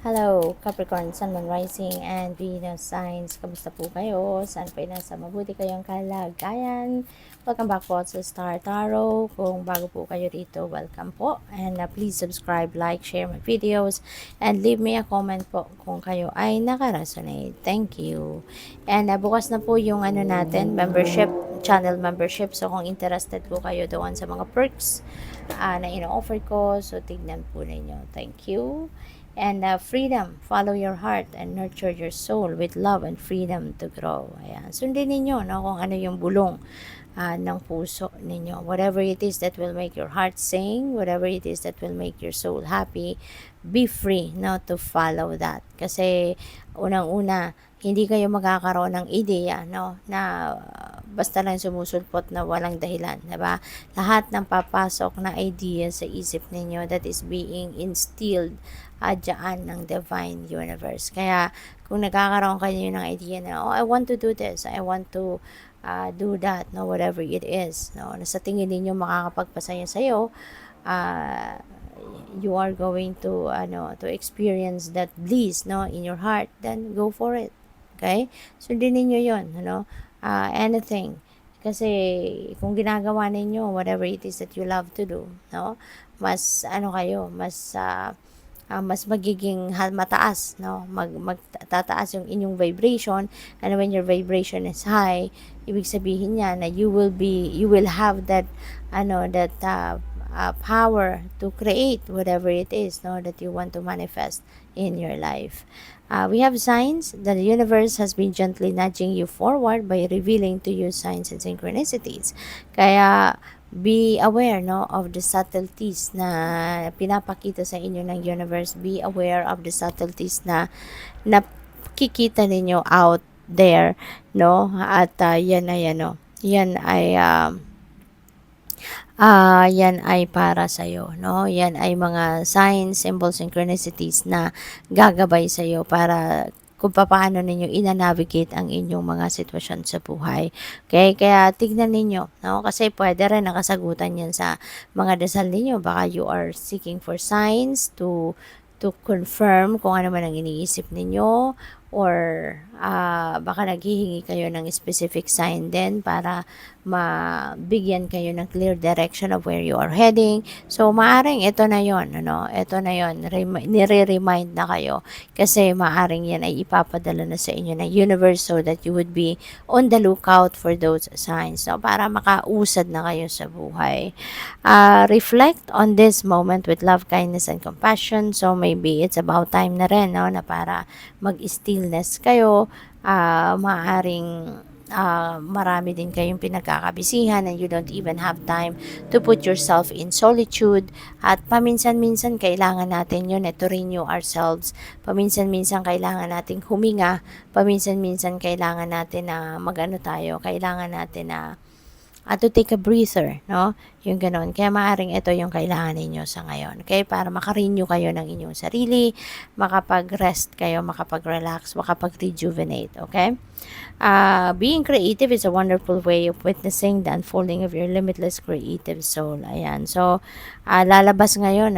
Hello, Capricorn, Sun, Moon, Rising, and Venus signs. Kamusta po kayo? Saan po nasa mabuti kayong kalagayan? Welcome back po sa Star Tarot. Kung bago po kayo dito, welcome po. And please subscribe, like, share my videos, and leave me a comment po kung kayo ay naka-resonate. Thank you. And bukas na po yung membership, channel membership. So kung interested po kayo doon sa mga perks na ino-offer ko, so tignan po ninyo. Thank you. And freedom, follow your heart and nurture your soul with love and freedom to grow. Ayan. Sundin ninyo kung ano yung bulong ng puso ninyo. Whatever it is that will make your heart sing, whatever it is that will make your soul happy, be free to follow that. Kasi unang-una, hindi kayo magkakaroon ng ideya na basta lang sumusulpot na walang dahilan, diba? Lahat ng papasok na idea sa isip ninyo that is being instilled dyan ng divine universe. Kaya kung nagkakaroon kayo ng idea na, I want to do this, I want to do that, whatever it is, na sa tingin ninyo makakapagpasaya sa'yo, you are going to experience that bliss in your heart, then go for it. Okay? Sundin ninyo yun, anything. Kasi kung ginagawa ninyo whatever it is that you love to do, mas mas magiging mataas, magtataas yung inyong vibration, and when your vibration is high, ibig sabihin niya na you will have that power to create whatever it is that you want to manifest in your life. We have signs that the universe has been gently nudging you forward by revealing to you signs and synchronicities. Kaya be aware of the subtleties na pinapakita sa inyo ng universe. Be aware of the subtleties na nakikita ninyo out there, at yan ay para sa iyo, yan ay mga signs, symbols, synchronicities na gagabay sa iyo para kung paano ninyo ina-navigate ang inyong mga sitwasyon sa buhay. Okay? Kaya tignan ninyo, kasi pwede rin nakasagutan yan sa mga dasal ninyo. Baka you are seeking for signs to confirm kung ano man ang iniisip ninyo, or baka naghihingi kayo ng specific sign din para mabigyan kayo ng clear direction of where you are heading. So, maaring ito na yon, ito na yon, nire-remind na kayo kasi maaring yan ay ipapadala na sa inyo ng universe so that you would be on the lookout for those signs, para makausad na kayo sa buhay. Reflect on this moment with love, kindness, and compassion. So, maybe it's about time na rin, na para mag-stillness kayo. Maaring marami din kayong pinagkakabisihan and you don't even have time to put yourself in solitude, at paminsan-minsan kailangan natin yun to renew ourselves. Paminsan-minsan kailangan nating huminga, paminsan-minsan kailangan natin na kailangan natin na to take a breather, yung ganon. Kaya maaaring ito yung kailangan ninyo sa ngayon. Okay? Para makarenew kayo ng inyong sarili, makapag-rest kayo, makapag-relax, makapag-rejuvenate. Okay? Being creative is a wonderful way of witnessing the unfolding of your limitless creative soul. Ayan. So, lalabas ngayon,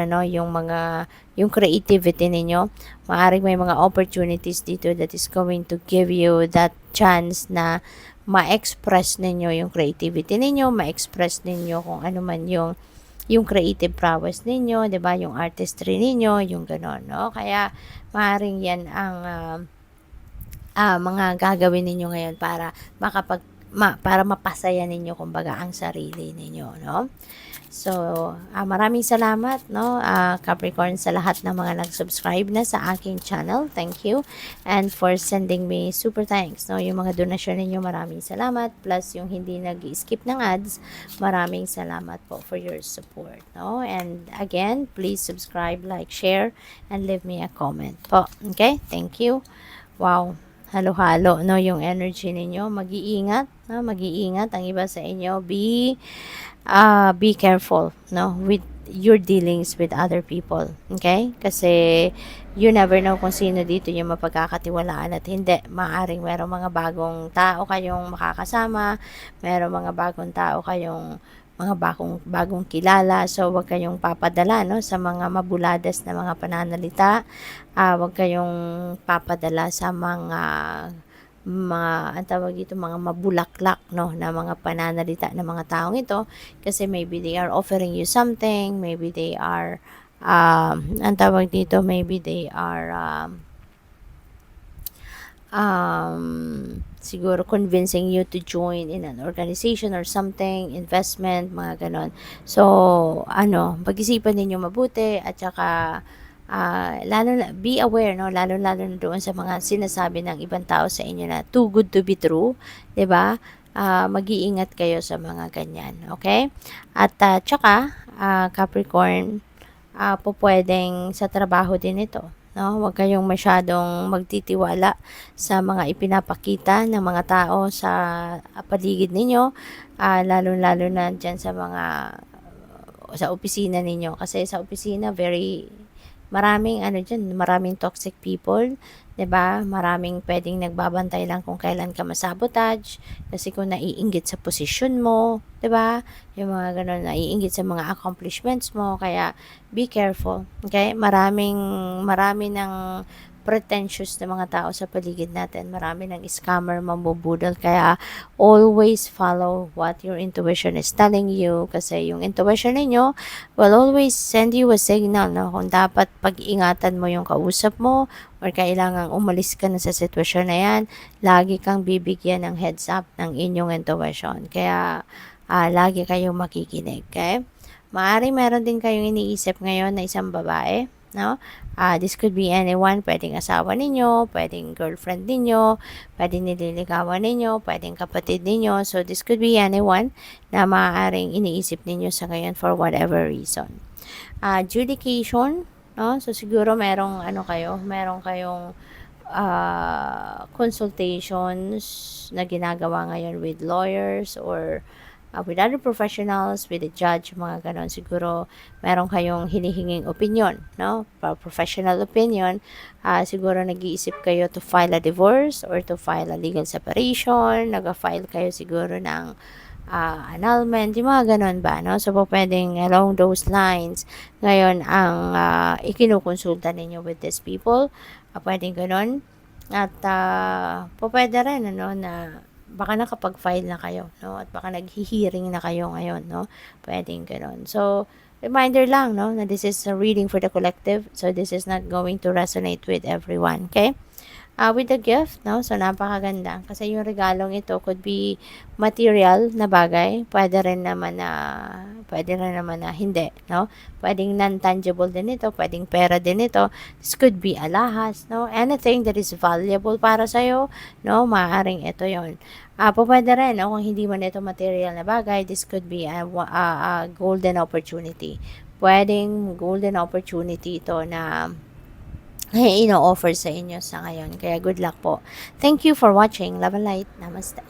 yung creativity ninyo. Maaaring may mga opportunities dito that is going to give you that chance na ma-express ninyo yung creativity ninyo, ma-express ninyo kung ano man yung creative prowess ninyo, 'di ba? Yung artistry ninyo, yung ganon, Kaya maaring yan ang mga gagawin ninyo ngayon para para mapasaya ninyo kumbaga ang sarili ninyo, So, maraming salamat, Capricorn, sa lahat ng mga nag-subscribe na sa aking channel. Thank you. And for sending me super thanks, yung mga donasyon ninyo, maraming salamat. Plus, yung hindi nag-skip ng ads, maraming salamat po for your support, And again, please subscribe, like, share, and leave me a comment po. Okay? Thank you. Wow. Halo-halo, yung energy ninyo. Mag-iingat, mag-iingat. Ang iba sa inyo, be careful, with your dealings with other people. Okay? Kasi you never know kung sino dito yung mapagkakatiwalaan at hindi. Maaring merong mga bagong tao kayong makakasama, merong mga bagong tao kayong mga bagong kilala. So, wag kayong papadala, no, sa mga mabuladas na mga pananalita. Wag kayong papadala sa ang tawag dito, mga mabulaklak, no, na mga pananalita ng mga taong ito, kasi maybe they are offering you something, maybe they are ang tawag dito, maybe they are siguro convincing you to join in an organization or something, investment, mga ganon. So, pag-isipan ninyo mabuti, at saka lalo na, be aware, no, lalo na doon sa mga sinasabi ng ibang tao sa inyo na too good to be true, 'di ba? Mag-iingat kayo sa mga ganyan, okay? At tsaka, Capricorn, pupwedeng sa trabaho din ito, no? Huwag kayong masyadong magtitiwala sa mga ipinapakita ng mga tao sa paligid ninyo, lalo-lalo na diyan sa opisina ninyo, kasi sa opisina maraming toxic people, 'di ba? Maraming pwedeng nagbabantay lang kung kailan ka masabotage, kasi kung naiinggit sa posisyon mo, 'di ba? Yung mga ganun, naiinggit sa mga accomplishments mo, kaya be careful, okay? Marami ng pretentious na mga tao sa paligid natin. Marami ng scammer, mambubudol, kaya always follow what your intuition is telling you, kasi yung intuition ninyo will always send you a signal, no, kung dapat pag-ingatan mo yung kausap mo, or kailangang umalis ka na sa sitwasyon na yan. Lagi kang bibigyan ng heads up ng inyong intuition, kaya lagi kayong makikinig, okay? Maaaring meron din kayong iniisip ngayon na isang babae, no? This could be anyone, pwedeng asawa ninyo, pwedeng girlfriend ninyo, pwedeng nililigawan ninyo, pwedeng kapatid ninyo. So, this could be anyone na maaaring iniisip ninyo sa ngayon for whatever reason. Adjudication, no? So, siguro meron kayong consultations na ginagawa ngayon with lawyers, or with other professionals, with a judge, mga ganon. Siguro meron kayong hinihinging opinion, no? Professional opinion. Siguro nag-iisip kayo to file a divorce or to file a legal separation. Nag-file kayo siguro ng annulment, yung mga ganon ba, no? So, pwedeng along those lines ngayon ang ikinukonsulta ninyo with these people. Pwedeng ganon. At pwede rin, na baka nakapag-file na kayo, no? At baka naghi-hearing na kayo ngayon, no? Pwedeng gano'n. So, reminder lang, no, na this is a reading for the collective. So, this is not going to resonate with everyone, okay? With the gift, no? So, napakaganda. Kasi yung regalong ito could be material na bagay. Pwede rin naman na hindi, no? Pwedeng non-tangible din ito. Pwedeng pera din ito. This could be alahas, no? Anything that is valuable para sa'yo, no? Maaaring ito yon. Pwede rin, no? Kung hindi man ito material na bagay, this could be a golden opportunity. Pwedeng golden opportunity ito na ino-offer sa inyo sa ngayon. Kaya good luck po. Thank you for watching. Love and light. Namaste.